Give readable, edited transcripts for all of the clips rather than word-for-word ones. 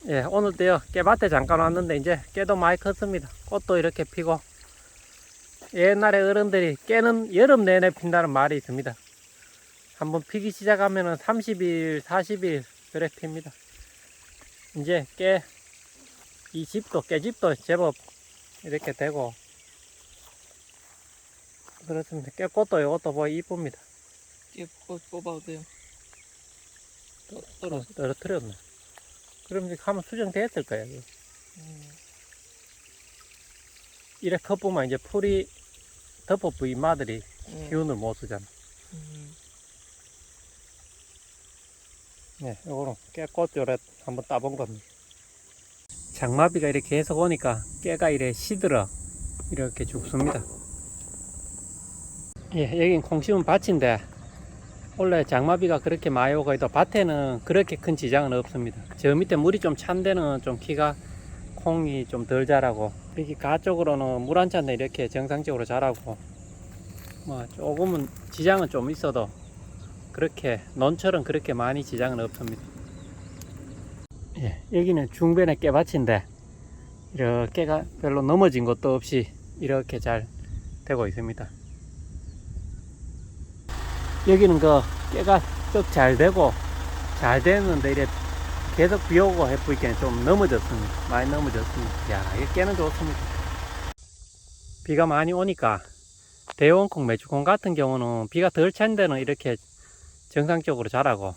예, 오늘도요 깨밭에 잠깐 왔는데 이제 깨도 많이 컸습니다. 꽃도 이렇게 피고. 옛날에 어른들이 깨는 여름 내내 핀다는 말이 있습니다. 한번 피기 시작하면은 30일 40일 그래 핍니다. 이제 이 집도 깨집도 제법 이렇게 되고 그렇습니다. 깨꽃도 이것도 뭐 이쁩니다. 깨꽃 뽑아도 돼요. 떨어뜨렸네. 그럼 이제 한번 수정됐을 거야. 이래 커보면 이제 풀이 덮어 부인 마들이 기운을 못 쓰잖아. 네, 요거는 깨꽃 요래 한번 따본 겁니다. 장마비가 이렇게 계속 오니까 깨가 이래 시들어 이렇게 죽습니다. 예, 여긴 콩 심은 밭인데 원래 장마비가 그렇게 많이 오고 해도 밭에는 그렇게 큰 지장은 없습니다. 저 밑에 물이 좀 찬 데는 좀 키가 콩이 좀 덜 자라고, 여기 가쪽으로는 물 안 찬데 이렇게 정상적으로 자라고, 뭐 조금은 지장은 좀 있어도 그렇게 논처럼 그렇게 많이 지장은 없습니다. 예, 여기는 중변의 깨밭인데 이렇게가 별로 넘어진 것도 없이 이렇게 잘 되고 있습니다. 여기는 그 깨가 썩 잘 되고 잘 됐는데 이래 계속 비 오고 해보니까 좀 넘어졌습니다. 많이 넘어졌습니다. 야, 이 깨는 좋습니다. 비가 많이 오니까 대원콩, 메주콩 같은 경우는 비가 덜 찬 데는 이렇게 정상적으로 자라고,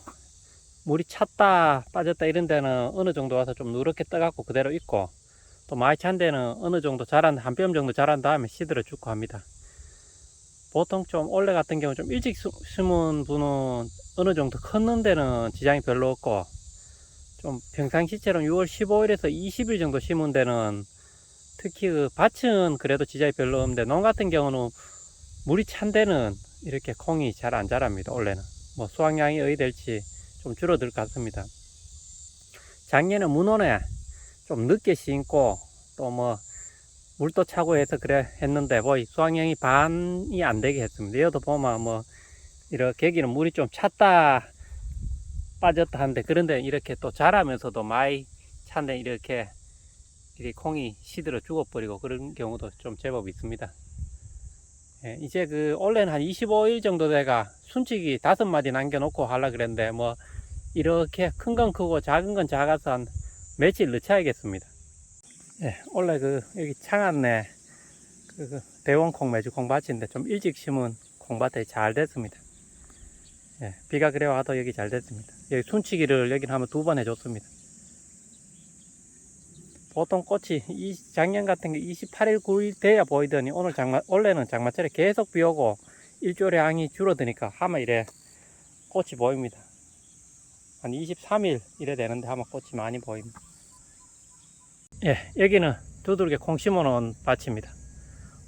물이 찼다 빠졌다 이런 데는 어느 정도 와서 좀 누렇게 떠갖고 그대로 있고, 또 많이 찬 데는 어느 정도 자란, 한 뼘 정도 자란 다음에 시들어 죽고 합니다. 보통 좀 올해 같은 경우 좀 일찍 심은 분은 어느 정도 컸는 데는 지장이 별로 없고, 좀 평상시처럼 6월 15일에서 20일 정도 심은 데는 특히 그 밭은 그래도 지장이 별로 없는데 농 같은 경우는 물이 찬 데는 이렇게 콩이 잘 안 자랍니다. 올해는 뭐 수확량이 어디 될지 좀 줄어들 것 같습니다. 작년에 문온에 좀 늦게 심고 또 뭐 물도 차고 해서 그래 했는데 뭐 수확량이 반이 안 되게 했습니다. 여기도 보면 뭐 이렇게 여기는 물이 좀 찼다 빠졌다 하는데, 그런데 이렇게 또 자라면서도 많이 찬데 이렇게 콩이 시들어 죽어버리고 그런 경우도 좀 제법 있습니다. 예, 이제 그 원래는 한 25일 정도 돼가 순치기 5마디 남겨놓고 하려 그랬는데 뭐 이렇게 큰 건 크고 작은 건 작아서 한 며칠 늦춰야겠습니다. 예, 원래 여기 창안내 대원콩, 메주콩 밭인데 좀 일찍 심은 콩밭에 잘 됐습니다. 예, 비가 그래 와도 여기 잘 됐습니다. 여기 순치기를 여기는 한번 2번 해줬습니다. 보통 꽃이 작년 같은 게 28일, 9일 돼야 보이더니 오늘 원래는 장마철에 계속 비 오고 일조량이 양이 줄어드니까 아마 이래 꽃이 보입니다. 한 23일 이래 되는데 아마 꽃이 많이 보입니다. 예, 여기는 두들겨 콩 심어 놓은 밭입니다.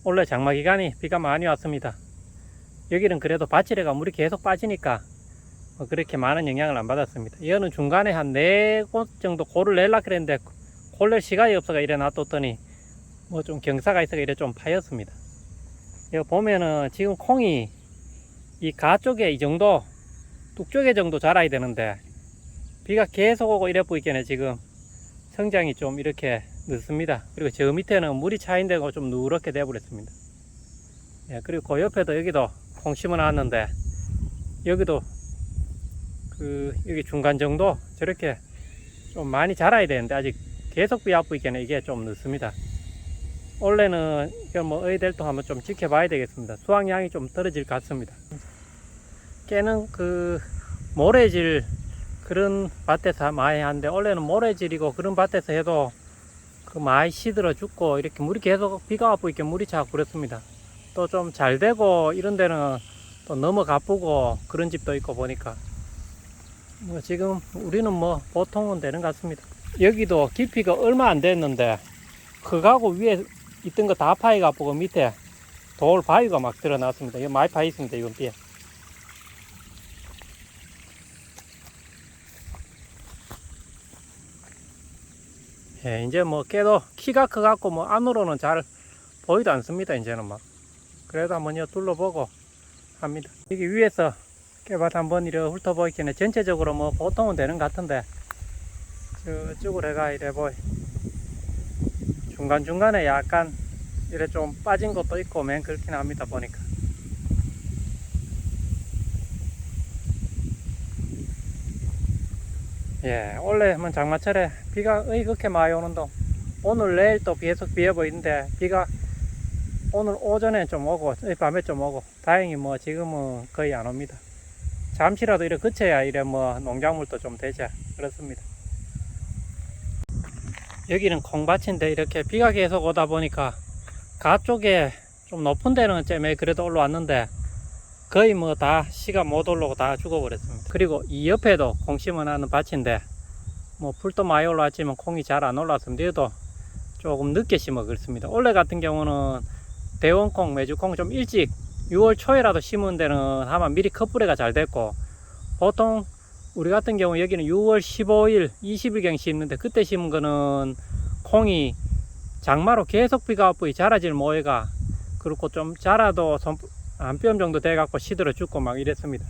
원래 장마 기간이 비가 많이 왔습니다. 여기는 그래도 밭이래가 물이 계속 빠지니까 그렇게 많은 영향을 안 받았습니다. 이거는 중간에 한 4곳 정도 골을 내려고 그랬는데 골 낼 시간이 없어가 이래 놔뒀더니 뭐 좀 경사가 있어가 이래 좀 파였습니다. 여기 보면은 지금 콩이 이 가 쪽에 이 정도 뚝쪽에 정도 자라야 되는데 비가 계속 오고 이래 보이겠네. 지금 성장이 좀 이렇게 늦습니다. 그리고 저 밑에는 물이 차인데고 좀 누렇게 되어버렸습니다. 예, 그리고 그 옆에도 여기도 콩 심어 놨는데 여기도 여기 중간 정도 저렇게 좀 많이 자라야 되는데 아직 계속 비 와고 있겠네. 이게 좀 늦습니다. 원래는 뭐 어디 될도 한번 좀 지켜봐야 되겠습니다. 수확량이 좀 떨어질 것 같습니다. 깨는 모래질 그런 밭에서 많이 하는데 원래는 모래질이고 그런 밭에서 해도 많이 시들어 죽고 이렇게 물이 계속 비가 와고 이렇게 물이 차고 그렇습니다. 또 좀 잘 되고 이런 데는 또 너무 가쁘고 그런 집도 있고 보니까 뭐 지금 우리는 뭐 보통은 되는 것 같습니다. 여기도 깊이가 얼마 안 됐는데 흙하고 위에 있던 거 다 파이가지고 밑에 돌 바위가 막 드러났습니다. 이거 많이 파이 있습니다. 이건 비에. 예, 이제 뭐 깨도 키가 커갖고 뭐 안으로는 잘 보이도 않습니다. 이제는 막. 그래도 한번 둘러보고 합니다. 여기 위에서 깨밭 한번 이렇게 훑어보이겠네. 전체적으로 뭐 보통은 되는 것 같은데 쭉으로 해가 이래 보이. 중간중간에 약간 이래 좀 빠진 것도 있고 맨 그렇긴 합니다 보니까. 예, 원래는 장마철에 비가 그렇게 많이 오는데 오늘 내일 또 계속 비어 보이는데 비가 오늘 오전에 좀 오고 밤에 좀 오고 다행히 뭐 지금은 거의 안 옵니다. 잠시라도 이래 그쳐야 이래 뭐 농작물도 좀 되자 그렇습니다. 여기는 콩밭인데 이렇게 비가 계속 오다 보니까 가 쪽에 좀 높은 데는 쯤에 그래도 올라왔는데 거의 뭐 다 씨가 못 올라오고 다 죽어버렸습니다. 그리고 이 옆에도 콩 심어놨는 밭인데 뭐 풀도 많이 올라왔지만 콩이 잘 안 올라왔습니다. 얘도 조금 늦게 심어 그렇습니다. 올해 같은 경우는 대원콩, 메주콩 좀 일찍 6월 초에라도 심은 데는 아마 미리 컵뿌레가 잘 됐고, 보통 우리 같은 경우 여기는 6월 15일, 20일경 심는데 그때 심은 거는 콩이 장마로 계속 비가 와서 자라질 모해가 그렇고 좀 자라도 한 뼘 정도 돼 갖고 시들어 죽고 막 이랬습니다.